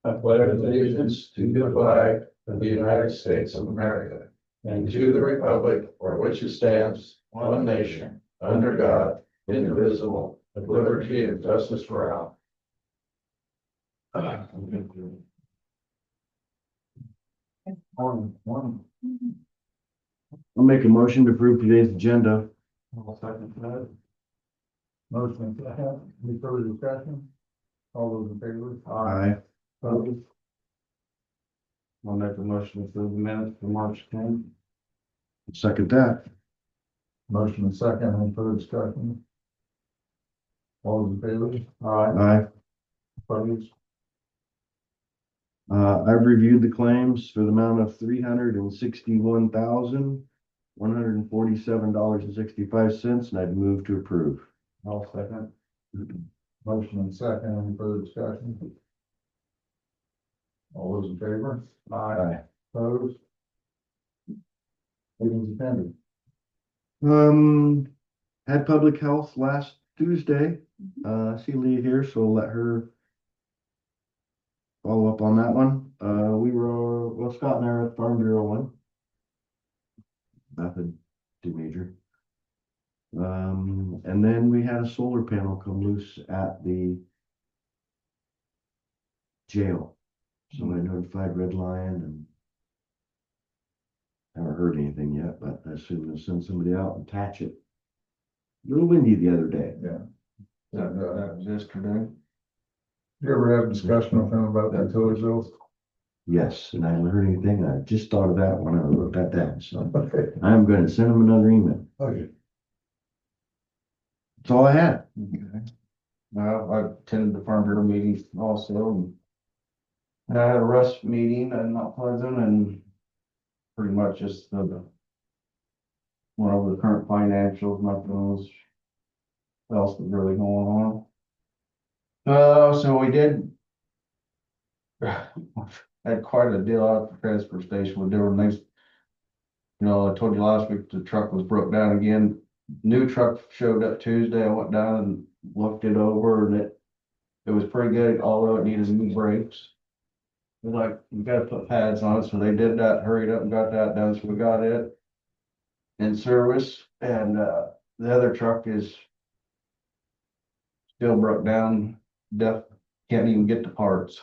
I pledge allegiance to the flag of the United States of America and to the republic for which it stands, one nation, under God, indivisible, with liberty and justice for all. I'll make a motion to approve today's agenda. I'll second that. Motion second. Any further discussion? All those in favor? Aye. Opposed? I'll make a motion to approve the minutes for March 10th. Second that. Motion and second. Any further discussion? All those in favor? Aye. Opposed? I've reviewed the claims for the amount of $361,147.65, and I'd move to approve. I'll second. Motion and second. Any further discussion? All those in favor? Aye. Opposed? Meeting's attended. Had public health last Tuesday. I see Leah here, so I'll let her follow up on that one. Well, Scott and I were at Farm Bureau one. Nothing too major. And then we had a solar panel come loose at the jail. So I notified Red Lion and haven't heard anything yet, but I assume they'll send somebody out and attach it. A little windy the other day. Yeah. That was yesterday. You ever have discussion with them about the utility bills? Yes, and I haven't heard anything. I just thought of that when I wrote that down, so Okay. I'm gonna send them another email. Okay. That's all I had. Okay. Well, I attended the Farm Bureau meeting also. And I had a rest meeting in Mount Pleasant and pretty much just went over the current financials, nothing else was really going on. So we did had quite a deal out at the transfer station with different things. You know, I told you last week the truck was broke down again. New truck showed up Tuesday. I went down and looked it over and it was pretty good, although it needed new brakes. It was like, you gotta put pads on it, so they did that, hurried up and got that done, so we got it in service. And the other truck is still broke down, can't even get the parts.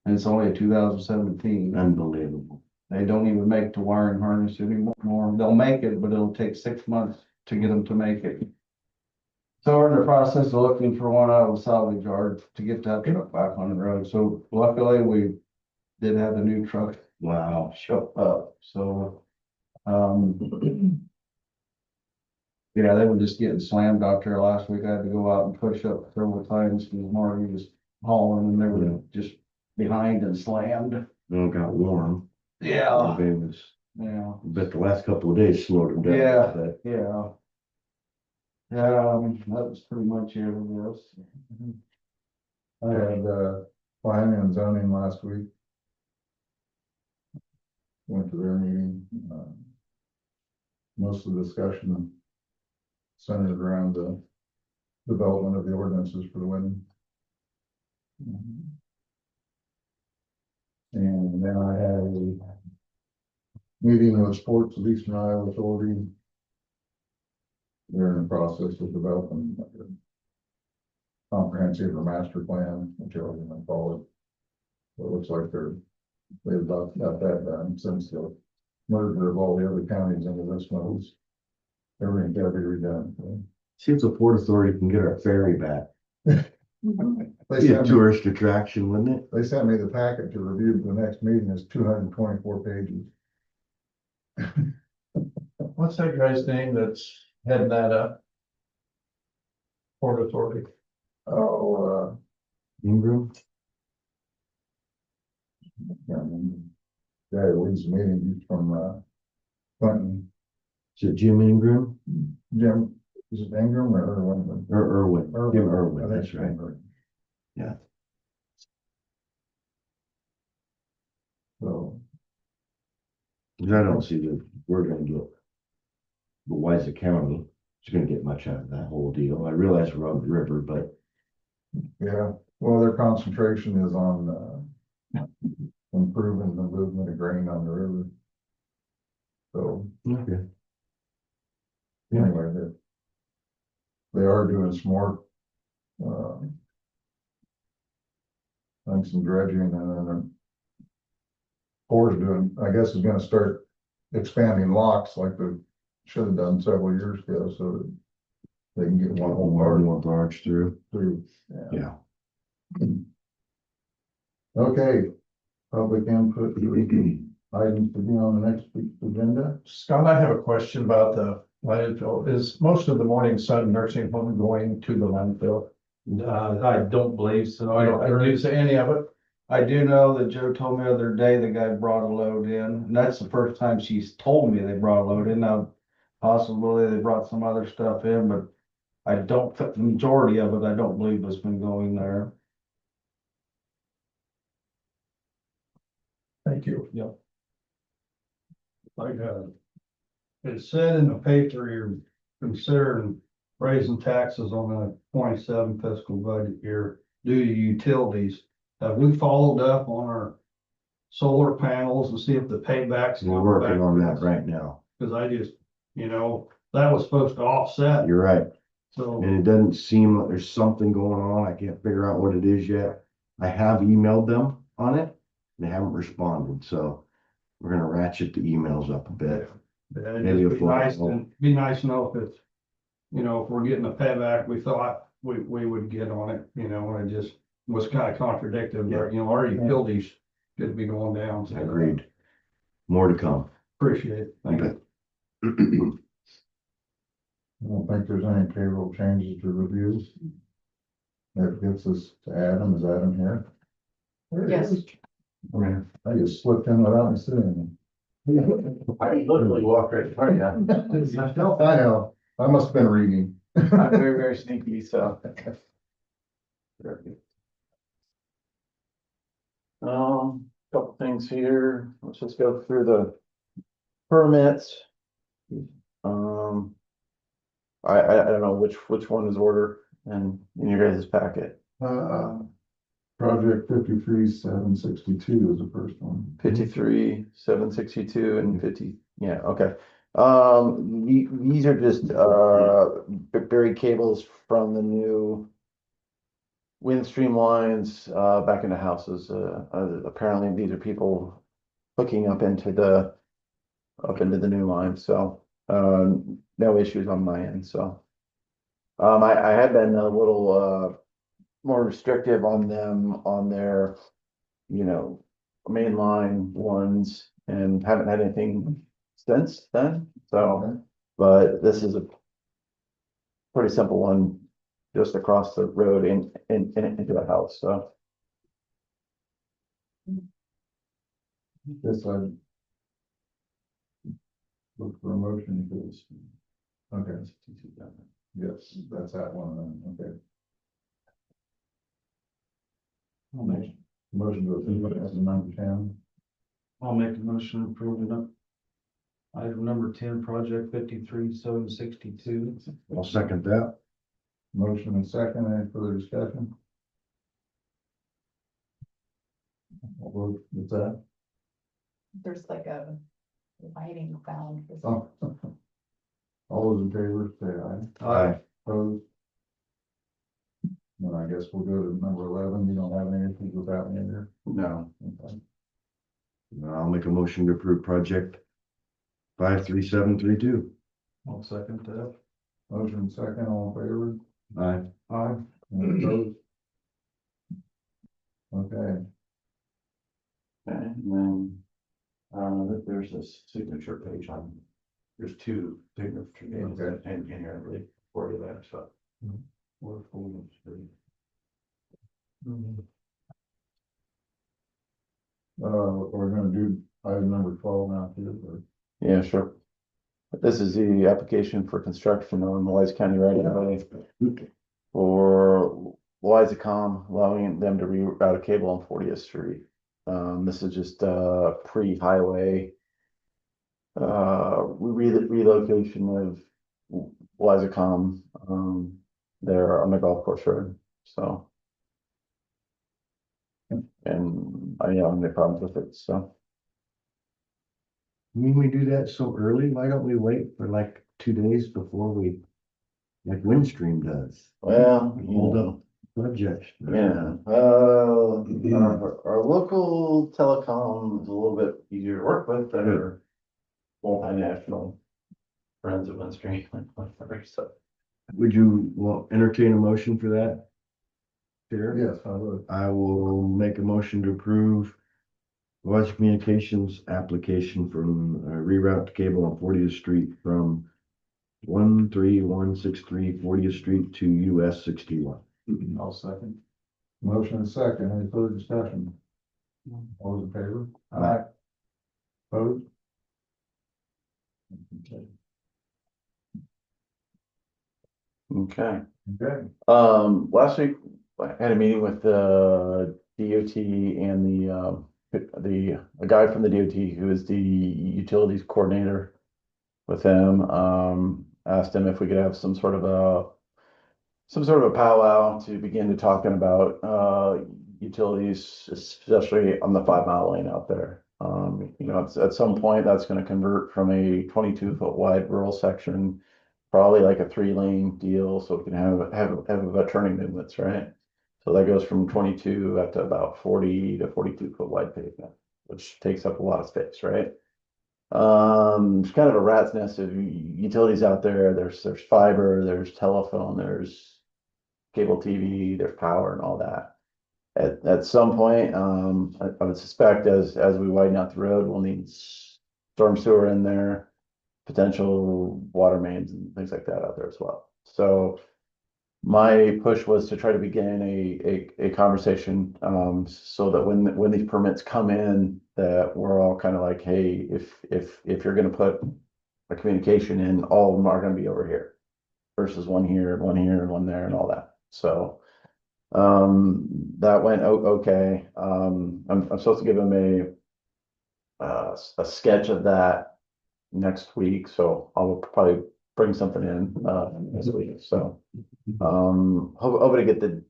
And it's only a 2017. Unbelievable. They don't even make the wiring harness anymore. They'll make it, but it'll take 6 months to get them to make it. So we're in the process of looking for one out of the salvage yard to get that truck back on the road. So luckily we did have the new truck Wow. show up. So, yeah, they were just getting slammed out there last week. I had to go out and push up several times because Marty was hauling and they were just behind and slammed. It got warm. Yeah. It was, Yeah. but the last couple of days slowed them down. Yeah. But Yeah. That was pretty much it, I guess. I had, planning and zoning last week. Went to their meeting, most of the discussion centered around the development of the ordinances for the winter. And then I had a meeting with Sports of Eastern Iowa Authority. They're in the process of developing like a comprehensive or master plan, whichever you want to call it. It looks like they've about got that done since the merger of all the other counties into this one. Everything's gotta be redone. see if the Port Authority can get our ferry back. They Be a sent me, tourist attraction, wouldn't it? they sent me the packet to review for the next meeting. It's 224 pages. What's that guy's name that's heading that up? Port Authority. Oh, Ingram? yeah, guy that leads the meeting, he's from, Clinton. Is it Jim Ingram Jim, is it Ingram or Irwin? or Irwin? Jim Irwin, I think that's it's right. Ingram. Yeah. So, 'Cause I don't see that we're gonna get the Louisa County. gonna get much out of that whole deal. I realize we're on the river, but Yeah, well, their concentration is on, improving the movement of grain on the river. So okay. anyway, they are doing some more, like some dredging and then Corps doing, I guess is gonna start expanding locks like they should have done several years ago, so that they can get one whole More barge through. through. Yeah. Okay, public input, items to be on the next week's agenda. Scott, I have a question about the landfill. Is most of the Morning Sun nursing home going to the landfill? I don't believe so. I didn't say any of it. I do know that Joe told me the other day the guy brought a load in, and that's the first time she's told me they brought a load in. Now, possibly they brought some other stuff in, but I don't, the majority of it, I don't believe has been going there. Thank you. Like, it said in the paper, you're considering raising taxes on the 27 fiscal budget year due to utilities. Have we followed up on our solar panels and see if the paybacks? We're working on that right now. Cause I just, that was supposed to offset, You're right. so. And it doesn't seem like there's something going on. I can't figure out what it is yet. I have emailed them on it. They haven't responded, so we're gonna ratchet the emails up a bit. It'd Maybe just a be nice, phone call. and be nice to know if it's, if we're getting a payback, we thought we would get on it, and it just was kind of contradictory, our utilities should be going down. So Agreed. More to come. appreciate it. I Thank you. bet. I don't think there's any payroll changes to review. That gets us to Adam. Is Adam here? There he Yes. is. I just slipped in without me seeing him. I literally walked right in front of I know, I must have been reading. I'm very, very sneaky, so. Couple things here. Let's just go through the permits. I don't know which one is order and in your guys' packet. Project 53-762 is the first one. 53, 762 and 50, yeah, okay. These are just, buried cables from the new windstream lines, back into houses. Apparently these are people hooking up into the new line, so, no issues on my end, so. I had been a little, more restrictive on them, on their, mainline ones, and haven't had anything since then, so, but this is a pretty simple one, just across the road into a house, so. This I look for a motion for this. Okay. Yes, that's that one, then. Okay. Motion to approve as a number 10. I'll make a motion to approve it. Item number 10, project 53-762. I'll second that. Motion and second, any further discussion? All those, what's that? There's like a lighting found. Oh. All those in favor, say aye. Aye. Opposed? Then I guess we'll go to number 11. You don't have any issues with that one either? No. Okay. I'll make a motion to approve project 53732. I'll second that. Motion second, all in favor? Aye. Aye. Any opposed? Okay. Okay, and then, there's this signature page on, there's two signature pages Okay. in here, I believe, for you there, so. We're full. We're gonna do item number 12 now too, or? Yeah, sure. This is the application for construction on the Louisa County right of way for Louisa.com, allowing them to reroute a cable on 40th Street. This is just pre-highway relocation of Louisa, there on the golf course road, so. And I don't have any problems with it, so. When we do that so early, why don't we wait for like 2 days before we, like Windstream does? Well, Hold up projects. yeah, our local telecom is a little bit easier to work with than our multinational friends at Windstream, so. Would you, well, entertain a motion for that? Here, Yes, I would. I will make a motion to approve Voice Communications application from reroute cable on 40th Street from 13163 40th Street to US 61. I'll second. Motion and second, any further discussion? All those in favor? Aye. Opposed? Okay. Okay. Last week I had a meeting with the DOT and the a guy from the DOT who is the utilities coordinator with him. Asked him if we could have some sort of a powwow to begin to talking about utilities, especially on the 5 mile lane out there. At some point that's going to convert from a 22-foot wide rural section, probably like a 3-lane deal, so we can have turning movements, right? So that goes from 22 up to about 40 to 42-foot wide pavement, which takes up a lot of space, right? It's kind of a rat's nest of utilities out there. There's fiber, there's telephone, there's cable TV, there's power and all that. At some point, I would suspect as we widen out the road, we'll need storm sewer in there, potential water mains and things like that out there as well. So my push was to try to begin a conversation, so that when these permits come in, that we're all kind of like, hey, if you're gonna put a communication in, all of them are gonna be over here versus one here, and one there and all that. So that went okay. I'm supposed to give them a sketch of that next week, so I'll probably bring something in this week. So hoping to get the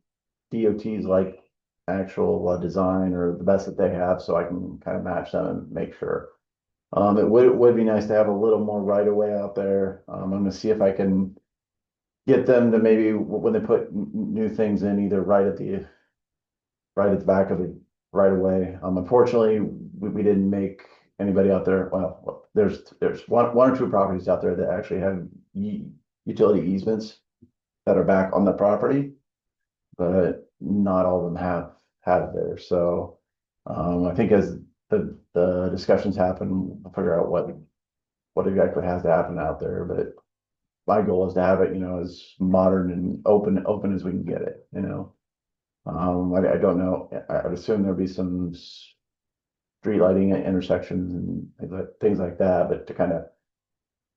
DOT's like actual design or the best that they have, so I can kind of match them and make sure. It would be nice to have a little more right of way out there. I'm gonna see if I can get them to maybe when they put new things in, either right at the back of the right of way. Unfortunately, we didn't make anybody out there. Well, there's one or two properties out there that actually have utility easements that are back on the property, but not all of them have there. So I think as the discussions happen, we'll figure out what exactly has to happen out there. But my goal is to have it, as modern and open as we can get it, I don't know. I would assume there'll be some street lighting at intersections and things like that, but to kind of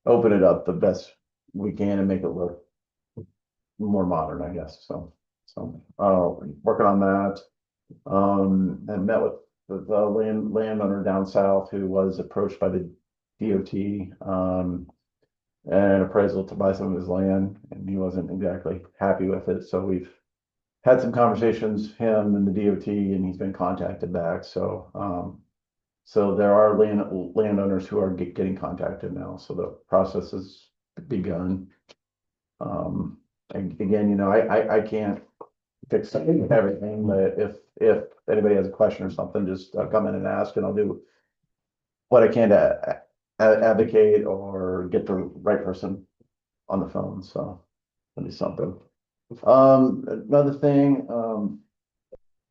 open it up the best we can and make it look more modern, I guess. So working on that. And met with the landowner down south who was approached by the DOT, and appraisal to buy some of his land, and he wasn't exactly happy with it. So we've had some conversations, him and the DOT, and he's been contacted back. So there are landowners who are getting contacted now. So the process has begun. And again, I can't fix everything, but if anybody has a question or something, just come in and ask, and I'll do what I can to advocate or get the right person on the phone. So that'll be something. Another thing,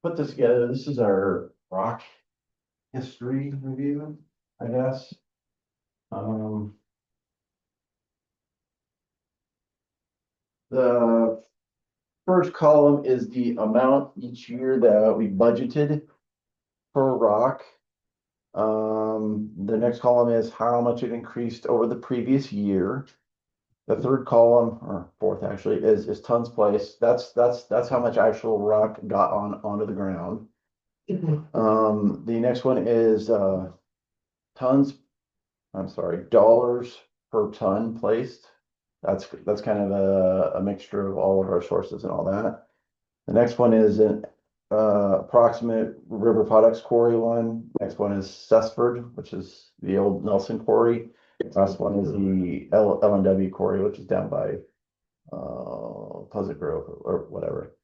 put this together. This is our rock history review, I guess. The first column is the amount each year that we budgeted for rock. The next column is how much it increased over the previous year. The third column, or fourth actually, is tons placed. That's how much actual rock got onto the ground. The next one is dollars per ton placed. That's kind of a mixture of all of our sources and all that. The next one is an approximate river products quarry one. Next one is Cessford, which is the old Nelson quarry. Last one is the L&W quarry, which is down by Pleasant Grove or whatever.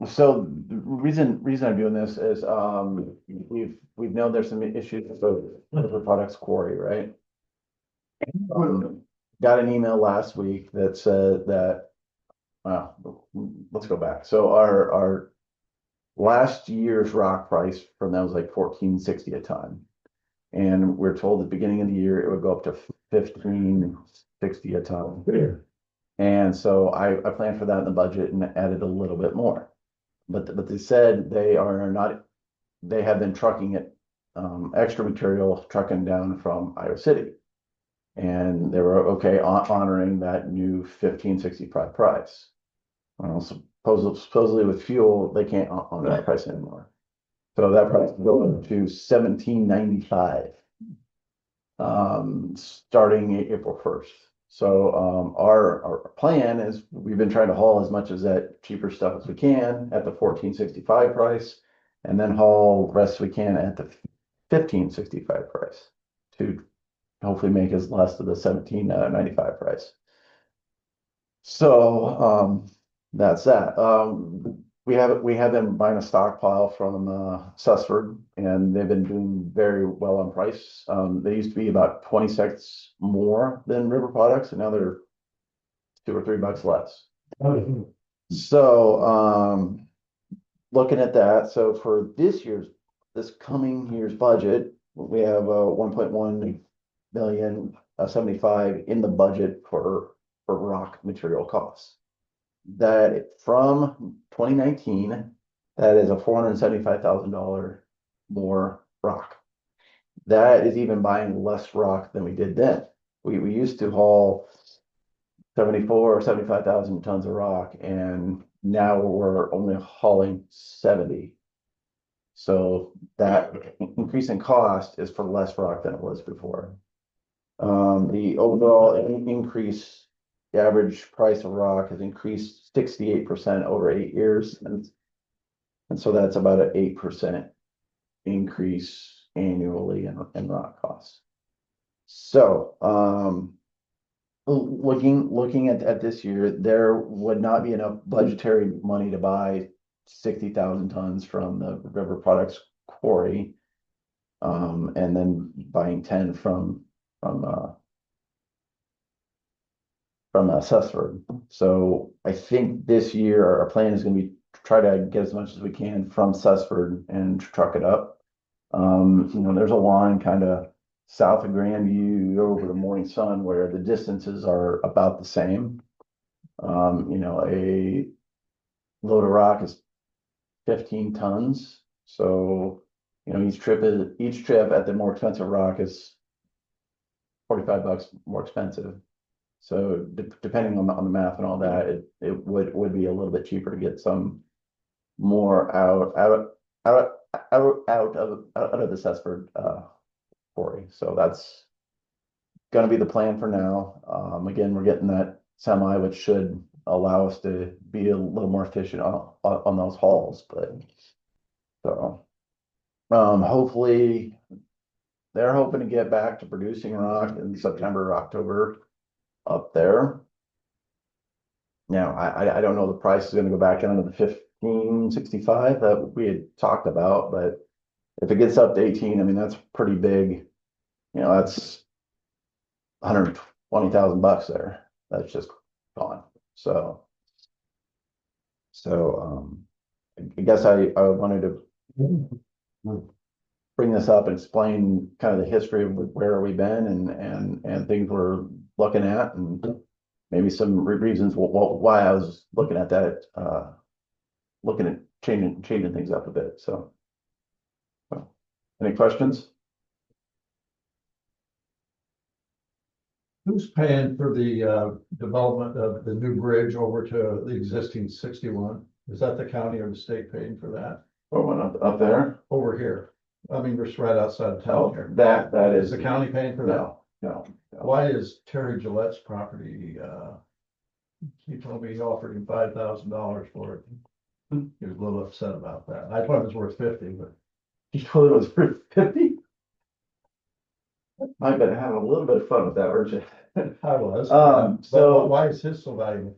So the reason I'm doing this is we've known there's some issues with the river products quarry, right? Got an email last week that said that, let's go back. So our last year's rock price from that was like $14.60 a ton. And we're told at the beginning of the year, it would go up to $15.60 a ton. And so I planned for that in the budget and added a little bit more. But they said they have been trucking it, extra material trucking down from Iowa City. And they were okay honoring that new $15.65 price. Well, supposedly with fuel, they can't honor that price anymore. So that price is going to $17.95, starting April 1st. So our plan is we've been trying to haul as much as that cheaper stuff as we can at the $14.65 price, and then haul the rest we can at the $15.65 price to hopefully make us less of the $17.95 price. So that's that. We have been buying a stockpile from Sussford, and they've been doing very well on price. They used to be about 20 cents more than River Products, and now they're $2 or $3 less. So looking at that, so for this coming year's budget, we have 1.1 million 75 in the budget for rock material costs. That from 2019, that is a $475,000 more rock. That is even buying less rock than we did then. We used to haul 74 or 75,000 tons of rock, and now we're only hauling 70. So that increase in cost is for less rock than it was before. The overall increase, the average price of rock has increased 68% over 8 years. And so that's about an 8% increase annually in rock costs. So, looking at this year, there would not be enough budgetary money to buy 60,000 tons from the River Products quarry, and then buying 10 from Sussford. So I think this year our plan is going to be try to get as much as we can from Sussford and truck it up. There's a line kind of south of Grandview over to Morning Sun where the distances are about the same. A load of rock is 15 tons. So, each trip at the more expensive rock is $45 more expensive. So depending on the math and all that, it would be a little bit cheaper to get some more out of the Sussford quarry. So that's going to be the plan for now. Again, we're getting that semi, which should allow us to be a little more efficient on those hauls. But so hopefully they're hoping to get back to producing rock in September or October up there. Now, I don't know the price is going to go back down to the $15.65 that we had talked about, but if it gets up to 18, I mean, that's pretty big. That's $120,000 there. That's just gone. So I guess I wanted to bring this up and explain kind of the history of where we've been and things we're looking at, and maybe some reasons why I was looking at that, looking at changing things up a bit. So any questions? Who's paying for the development of the new bridge over to the existing 61? Is that the county or the state paying for that? What one up there? Over here, I mean, we're just right outside of town here. That Is is the county paying for that? No, No. Why is Terry Gillette's property, he told me he offered him $5,000 for it. He was a little upset about that. I thought it was worth 50, but You told it was for 50? I bet having a little bit of fun with that, weren't you? I was. So- But why is his so valuable?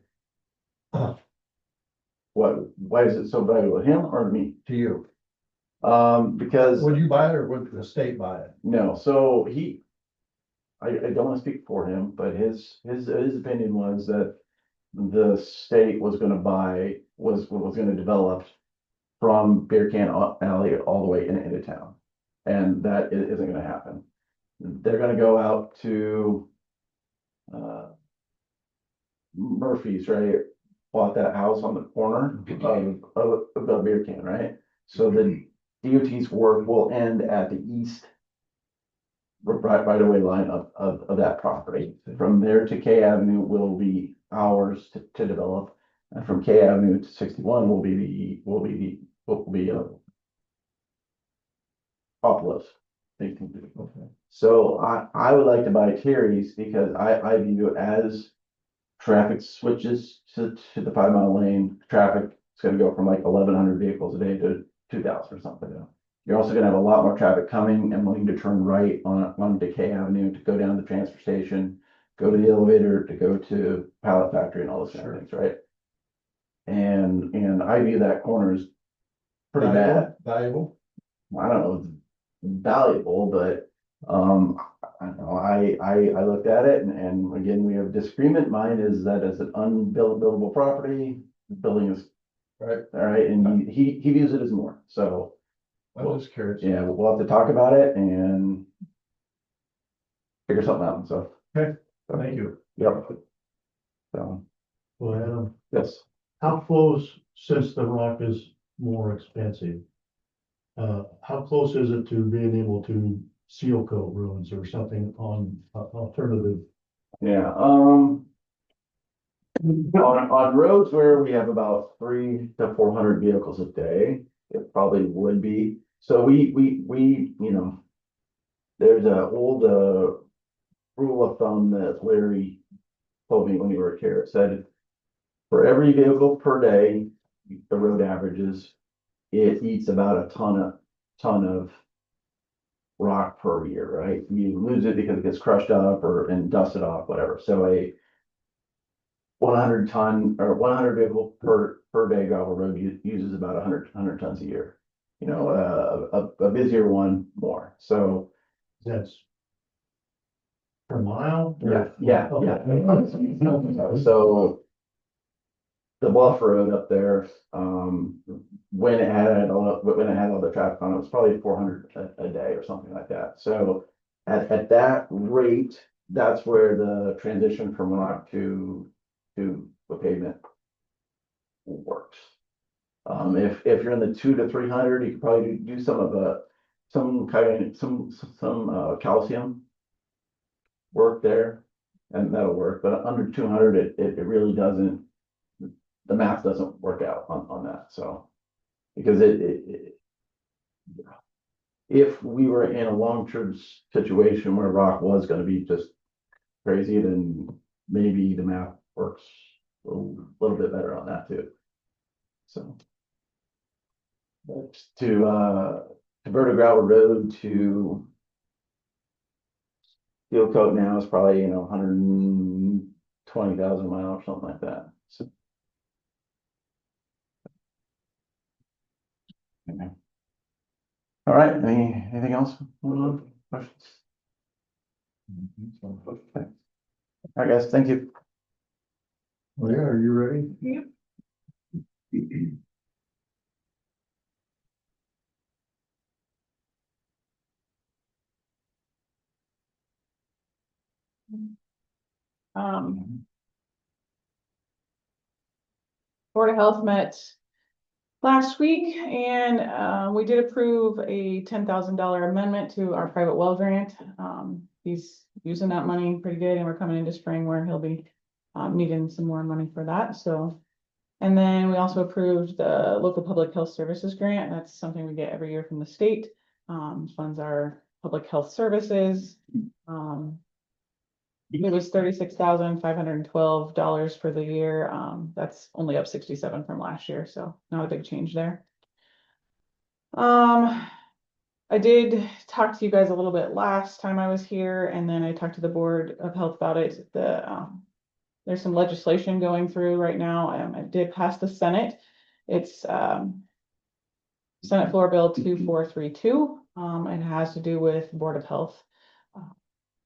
Why is it so valuable to him or me? To you? Because, Would you buy it or would the state buy it? no, so I don't want to speak for him, but his opinion was that the state was gonna was gonna develop from Beer Can Alley all the way into town. And that isn't gonna happen. They're gonna go out to Murphy's, right? Bought that house on the corner of the Beer Can, right? So the DOT's work will end at the east right away line of that property. From there to K Avenue will be ours to develop. And from K Avenue to 61 will be Populous. So I would like to buy Terry's because I view it as traffic switches to the 5 mile lane, traffic is gonna go from like 1,100 vehicles a day to 2,000 or something. You're also gonna have a lot more traffic coming and wanting to turn right on Decay Avenue to go down to the transfer station, go to the elevator, to go to pallet factory and all those kind of things, right? And I view that corner as pretty bad. Valuable? I don't know, if it's valuable, but, I don't know, I looked at it and again, we have disagreement. Mine is that as an unbuildable property, the building is, Right. all right, and he views it as more, so. I'm just curious. Yeah, we'll have to talk about it and figure something out, so. Thank you. Yep. So, Well, Adam, yes, how close, since the rock is more expensive? How close is it to being able to seal coat roads or something on alternative? yeah, on roads where we have about 300 to 400 vehicles a day, it probably would be. So we, you know, there's a old, rule of thumb that Larry told me when he worked here. It said, for every vehicle per day, the road averages, it eats about a ton of rock per year, right? You lose it because it gets crushed up and dusted off, whatever. So a 100 ton or 100 vehicle per day gravel road uses about 100 tons a year. You know, a busier one more. So That's per mile? yeah. So the bluff road up there, when it had all the traffic on it, was probably 400 a day or something like that. So at that rate, that's where the transition from rock to the pavement works. If you're in the 200 to 300, you could probably do some calcium work there, and that'll work. But under 200, it really doesn't. The math doesn't work out on that. So because if we were in a long-term situation where rock was going to be just crazy, then maybe the math works a little bit better on that too. So. But to convert a gravel road to steel coat now is probably, 120,000 miles or something like that. So. Okay. All right, anything else? Questions? Okay. All right, guys, thank you. Well, yeah, are you ready? Yep. Board of Health met last week and we did approve a $10,000 amendment to our private well grant. He's using that money pretty good and we're coming into spring where he'll be needing some more money for that. So, and then we also approved the local public health services grant. That's something we get every year from the state. Funds our public health services. It was $36,512 for the year. That's only up 67 from last year, so not a big change there. I did talk to you guys a little bit last time I was here, and then I talked to the Board of Health about it. There's some legislation going through right now. It did pass the Senate. It's Senate Floor Bill 2432. It has to do with Board of Health.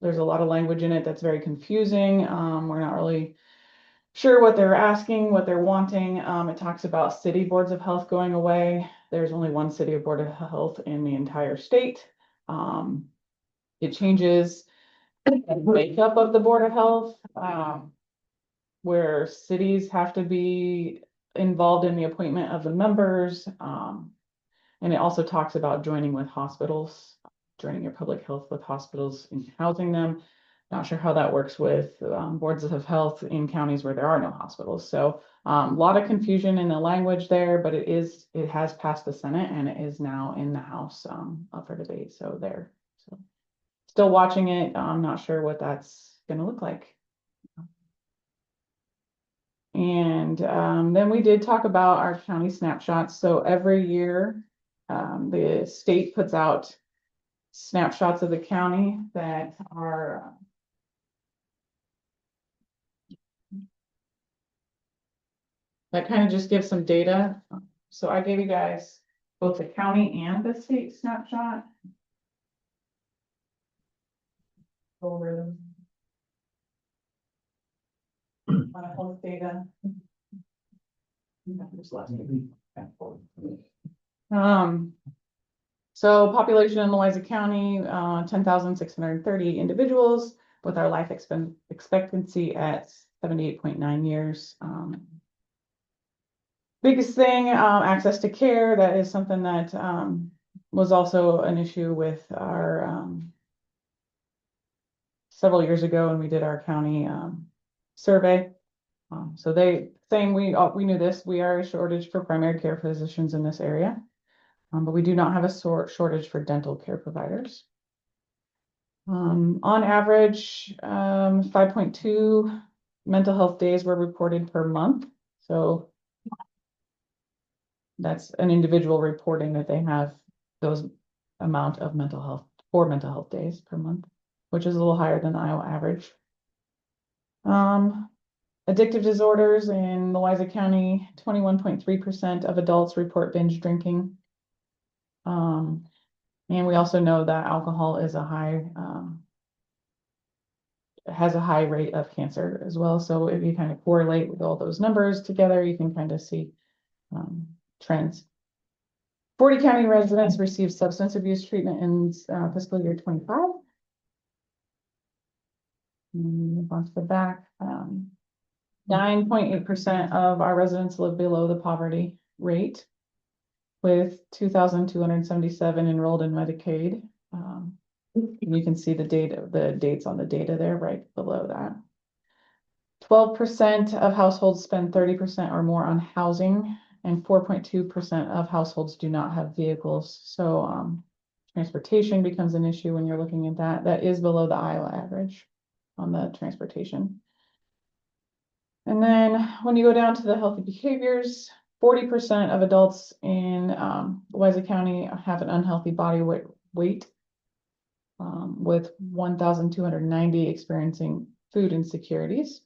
There's a lot of language in it that's very confusing. We're not really sure what they're asking, what they're wanting. It talks about city boards of health going away. There's only one city of board of health in the entire state. It changes the makeup of the Board of Health, where cities have to be involved in the appointment of the members. And it also talks about joining with hospitals, joining your public health with hospitals and housing them. Not sure how that works with boards of health in counties where there are no hospitals. So a lot of confusion in the language there, but it has passed the Senate and it is now in the House up for debate. So still watching it. I'm not sure what that's going to look like. And then we did talk about our county snapshots. So every year, the state puts out snapshots of the county that are that kind of just gives some data. So I gave you guys both the county and the state snapshot. Over them. On a health data. So population in Louisa County, 10,630 individuals with our life expectancy at 78.9 years. Biggest thing, access to care. That is something that was also an issue with our several years ago when we did our county survey. So they saying we knew this. We are a shortage for primary care physicians in this area, but we do not have a shortage for dental care providers. On average, 5.2 mental health days were reported per month. So that's an individual reporting that they have those amount of mental health days per month, which is a little higher than the Iowa average. Addictive disorders in Louisa County, 21.3% of adults report binge drinking. And we also know that alcohol is has a high rate of cancer as well. So if you kind of correlate with all those numbers together, you can kind of see trends. 40 county residents received substance abuse treatment in fiscal year 25. Move on to the back. 9.8% of our residents live below the poverty rate, with 2,277 enrolled in Medicaid. You can see the dates on the data there right below that. 12% of households spend 30% or more on housing, and 4.2% of households do not have vehicles. So transportation becomes an issue when you're looking at that. That is below the Iowa average on the transportation. And then when you go down to the healthy behaviors, 40% of adults in Louisa County have an unhealthy body weight, with 1,290 experiencing food insecurities.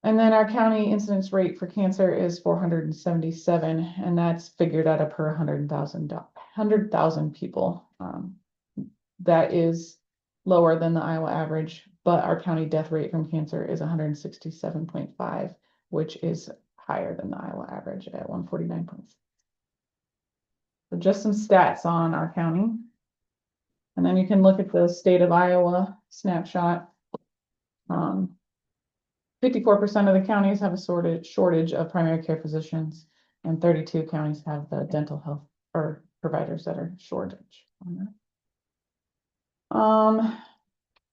And then our county incidence rate for cancer is 477, and that's figured at a per 100,000 people. That is lower than the Iowa average, but our county death rate from cancer is 167.5, which is higher than the Iowa average at 149.6. So just some stats on our county. And then you can look at the state of Iowa snapshot. 54% of the counties have a shortage of primary care physicians, and 32 counties have the dental health or providers that are shortage on that.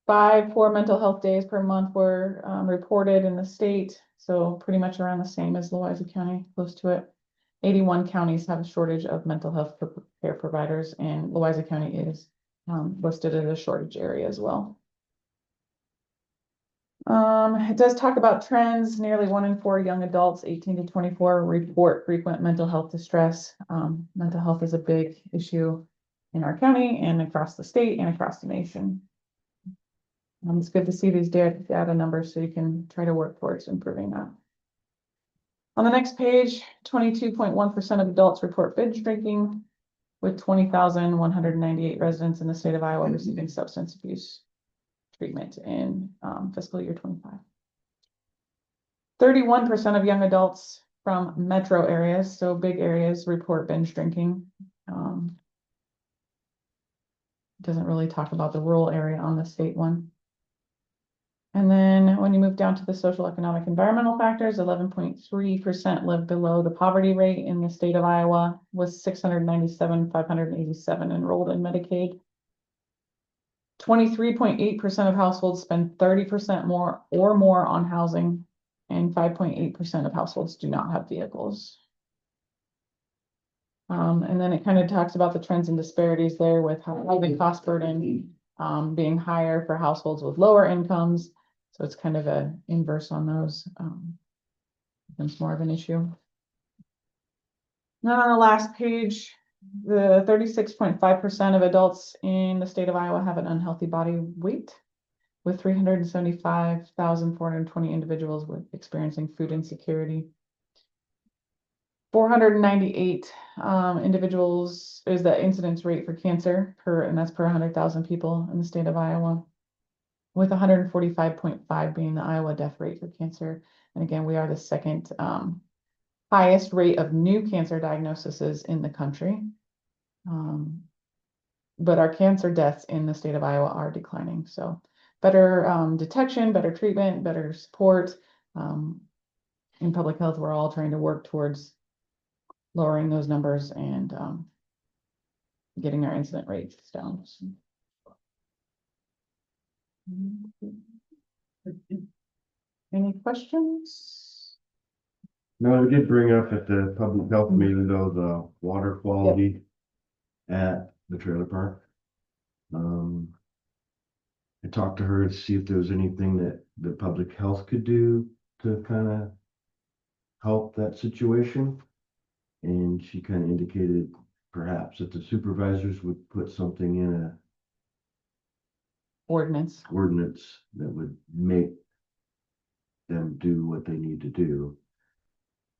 5 poor mental health days per month were reported in the state, so pretty much around the same as Louisa County, close to it. 81 counties have a shortage of mental health care providers, and Louisa County is listed as a shortage area as well. It does talk about trends. Nearly 1 in 4 young adults, 18 to 24, report frequent mental health distress. Mental health is a big issue in our county and across the state and across the nation. It's good to see these data numbers so you can try to work towards improving that. On the next page, 22.1% of adults report binge drinking, with 20,198 residents in the state of Iowa receiving substance abuse treatment in fiscal year 25. 31% of young adults from metro areas, so big areas, report binge drinking. Doesn't really talk about the rural area on the state one. And then when you move down to the social, economic, environmental factors, 11.3% live below the poverty rate in the state of Iowa, with 697,587 enrolled in Medicaid. 23.8% of households spend 30% more or more on housing, and 5.8% of households do not have vehicles. And then it kind of talks about the trends and disparities there with housing cost burden being higher for households with lower incomes. So it's kind of an inverse on those. Becomes more of an issue. Now on the last page, the 36.5% of adults in the state of Iowa have an unhealthy body weight, with 375,420 individuals experiencing food insecurity. 498 individuals is the incidence rate for cancer and that's per 100,000 people in the state of Iowa, with 145.5 being the Iowa death rate for cancer. And again, we are the second highest rate of new cancer diagnoses in the country. But our cancer deaths in the state of Iowa are declining. So better detection, better treatment, better support. In public health, we're all trying to work towards lowering those numbers and getting our incident rates down. Any questions? No, we did bring up at the public health meeting though, the water quality at the trailer park. I talked to her to see if there was anything that the public health could do to kind of help that situation. And she kind of indicated perhaps that the supervisors would put something in a Ordinance. that would make them do what they need to do.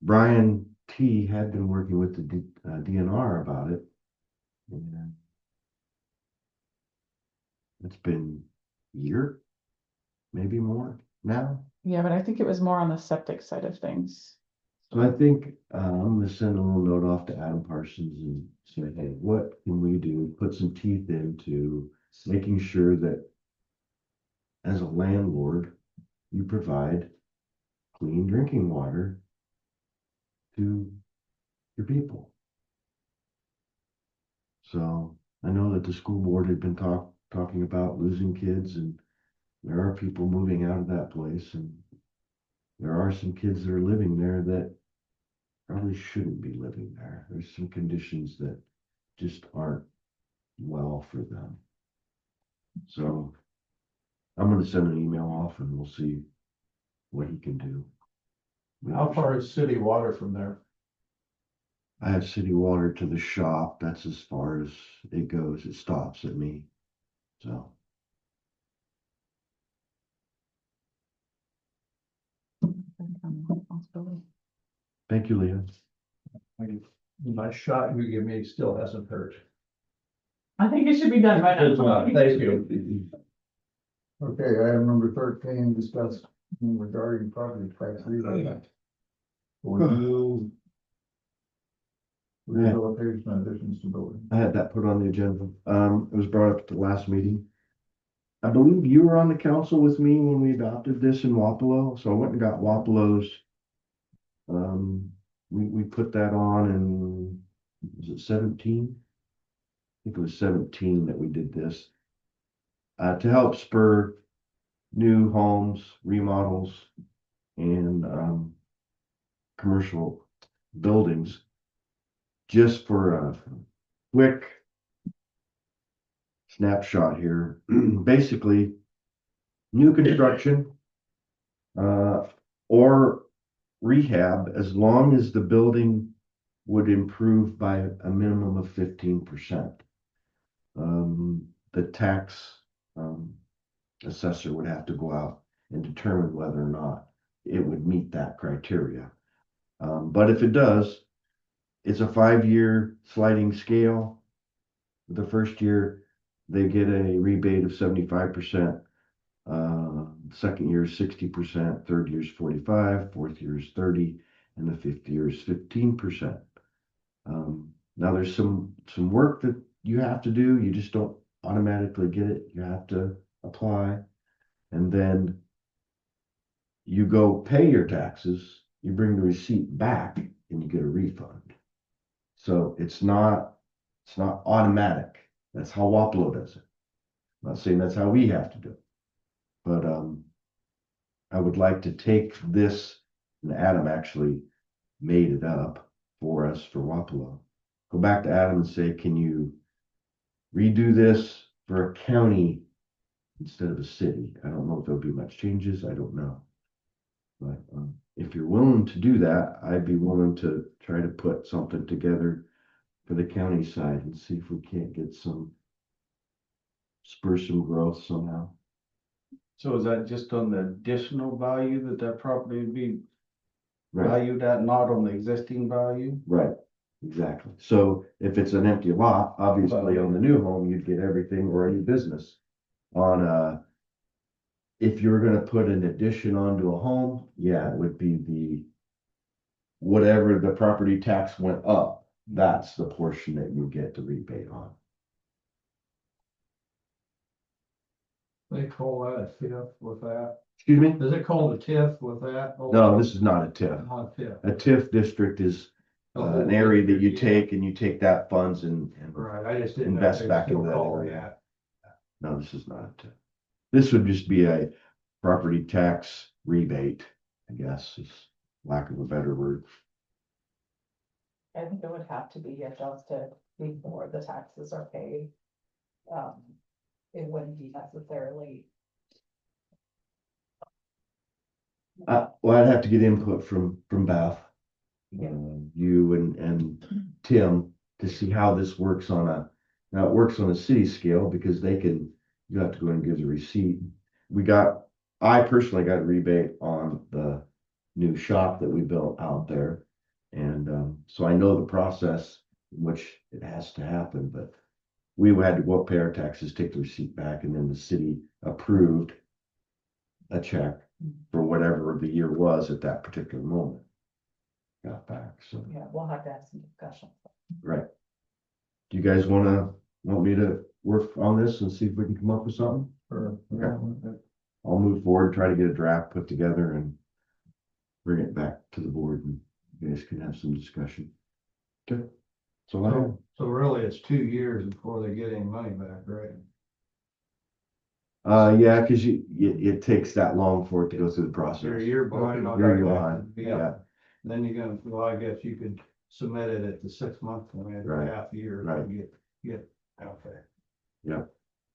Brian T had been working with the DNR about it. And it's been a year, maybe more now. Yeah, but I think it was more on the septic side of things. So I think I'm gonna send a little note off to Adam Parsons and say, hey, what can we do? Put some teeth into making sure that as a landlord, you provide clean drinking water to your people. So I know that the school board had been talking about losing kids, and there are people moving out of that place, and there are some kids that are living there that probably shouldn't be living there. There's some conditions that just aren't well for them. So I'm going to send an email off and we'll see what he can do. How far is city water from there? I have city water to the shop. That's as far as it goes. It stops at me. So. Thank you, Leah. My shot you give me still hasn't hurt. I think it should be done by now. Thank you. Okay, item number 13, discuss regarding property tax rebate. Rehabilitation additions to building. I had that put on the agenda. It was brought up at the last meeting. I believe you were on the council with me when we adopted this in Wapello, so I went and got Wapelo's. We put that on in, was it 17? I think it was 17 that we did this. To help spur new homes, remodels, and commercial buildings. Just for a quick snapshot here, basically new construction Or rehab, as long as the building would improve by a minimum of 15%. The tax, assessor would have to go out and determine whether or not it would meet that criteria. But if it does, it's a 5-year sliding scale. The first year, they get a rebate of 75%. Second year is 60%, third year is 45%, fourth year is 30%, and the fifth year is 15%. Now there's some work that you have to do. You just don't automatically get it. You have to apply, and then you go pay your taxes, you bring the receipt back, and you get a refund. So it's not automatic. That's how Wapello does it. I'm not saying that's how we have to do it. But I would like to take this, and Adam actually made it up for us for Wapello. Go back to Adam and say, can you redo this for a county instead of a city? I don't know if there'll be much changes. I don't know. But if you're willing to do that, I'd be willing to try to put something together for the county side and see if we can't get spur some growth somehow. So is that just on the additional value that property would be Right, valued at, not on the existing value? right, exactly. So if it's an empty lot, obviously on the new home, you'd get everything or any business. If you're gonna put an addition onto a home, yeah, it would be whatever the property tax went up, that's the portion that you get the rebate on. They call that a TIF with that. Excuse me? Is it called a TIF with that? No, this is not a TIF. Not a TIF. A TIF district is an area that you take and you take that funds and Right, I just didn't know. invest if they back still into that call it area. No, this is not a TIF. This would just be a property tax rebate, I guess, is lack of a better word. I think it would have to be adjusted before the taxes are paid. It wouldn't be necessarily. Well, I'd have to get input from Beth, Yeah. you and Tim to see how this works now it works on a city scale because you have to go and give the receipt. I personally got a rebate on the new shop that we built out there. And so I know the process in which it has to happen, but we had to go up, pay our taxes, take the receipt back, and then the city approved a check for whatever the year was at that particular moment. Got back, so, Yeah, we'll have to have some discussion. right. Do you guys want me to work on this and see if we can come up with something? Okay. I'll move forward, try to get a draft put together and bring it back to the board and you guys can have some discussion. Okay. So So really, it's 2 years before they get any money back, right? yeah, cause it takes that long for it to go through the process. You're a year behind on You're that. behind, yeah, Then you're gonna, well, I guess you could submit it at the 6-month point, Right, half year. right. Get, okay.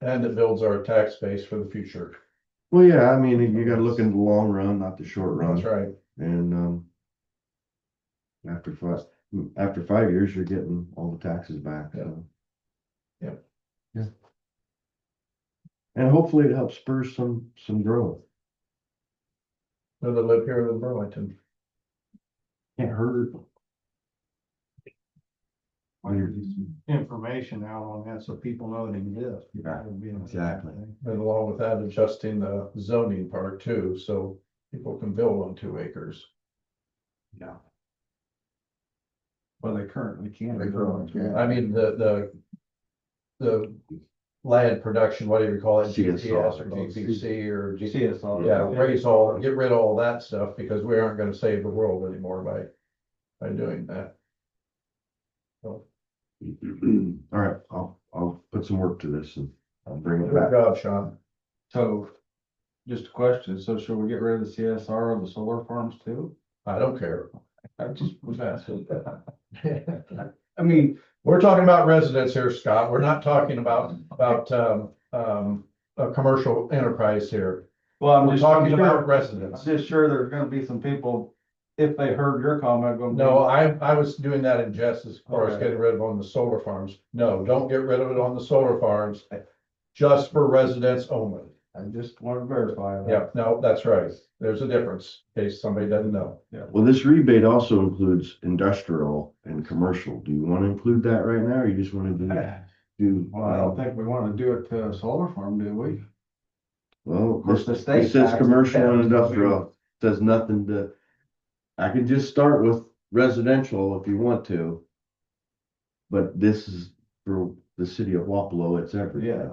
And it builds our tax base for the future. well, yeah, I mean, you gotta look in the long run, not the short run. That's right. And, after 5 years, you're getting all the taxes back, so. Yep. Yeah. And hopefully it helps spur some growth. Live that live here in Burlington. Can't hurt. Well, there's information out on that so people know it exists. Yeah, That would be a good exactly. thing. And along with that, adjusting the zoning part too, so people can build on 2 acres. Yeah. Well, they currently can. They currently can. I mean, the land production, whatever you call it, CSR. GPS or GPC or CSR. yeah, get rid of all that stuff because we aren't gonna save the world anymore by doing that. So, All right, I'll put some work to this and I'll bring it good back. job, Sean. So, just a question, so should we get rid of the CSR of the solar farms too? I don't care. I just was asking. I mean, We're talking about residents here, Scott. We're not talking about a commercial enterprise here. Well, I'm We're just talking sure, about I'm residents. just sure there's gonna be some people, if they heard your comment, gonna be. No, I was doing that in jest as far as Okay. getting rid of on the solar farms. No, don't get rid of it on the solar farms. Just for residents only. I just want to verify that. Yeah, no, that's right. There's a difference, in case somebody doesn't know. Well, this rebate also includes industrial and commercial. Do you want to include that right now, or you just want to do? Well, I don't think we want to do it to a solar farm, do we? Well, course, this, the state this says tax- commercial and industrial, says nothing to. I can just start with residential if you want to. But this is for the city of Wapello, it's everything. Yeah.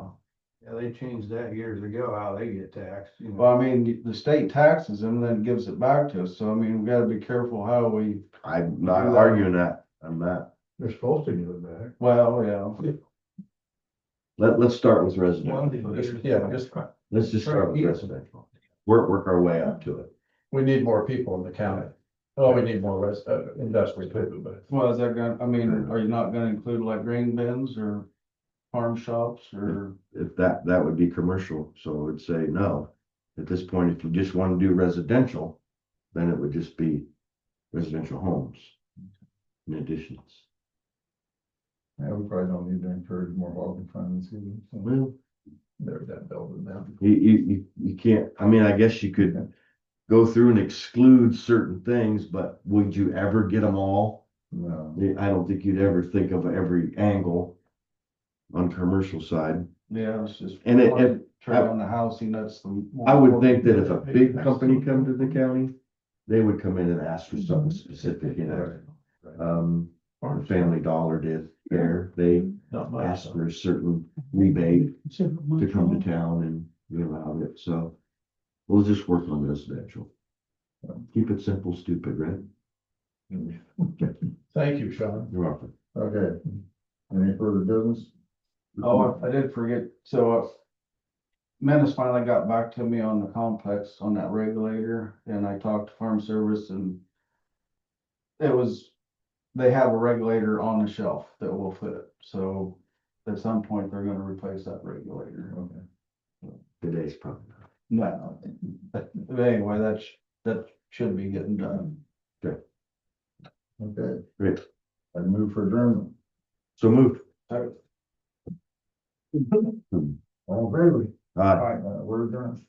Yeah, they changed that years ago, how they get taxed, you know. Well, I mean, the state taxes them and then gives it back to us, so I mean, we gotta be careful how we, I'm not Do that. arguing that, I'm not. They're supposed to give it back. well, yeah. Let's start with residential. Just, Let's just start with residential. Work our way up to it. we need more people in the county. Oh, we need more industrial people, but. Well, is that gonna, I mean, are you not gonna include like grain bins or farm shops or? If that would be commercial, so I would say no. At this point, if you just want to do residential, then it would just be residential homes. In additions. Yeah, we probably don't need to encourage more housing funds either. So Well, There's that building now. you can't, I mean, I guess you could go through and exclude certain things, but would you ever get them all? No, I don't think you'd ever think of every angle on commercial side. Yeah, it's just. And it- Try on the housing, that's the. more I would think that if a important. big company come to the county, they would come in and ask for something specific, you know. The Family Dollar did there, they Not much. asked for a certain rebate to come to town and we allowed it, so. We'll just work on residential. Keep it simple, stupid, right? Thank you, Sean. You're welcome. okay. Any further business? Oh, I did forget, so Menace finally got back to me on the complex on that regulator, and I talked to Farm Service and it was, they have a regulator on the shelf that will fit it, so at some point they're gonna replace that regulator. Okay. Today's probably not. No, but anyway, that should be getting done. Okay. Great. I move for adjournment. So moved. All in favor? Aye. We're adjourned.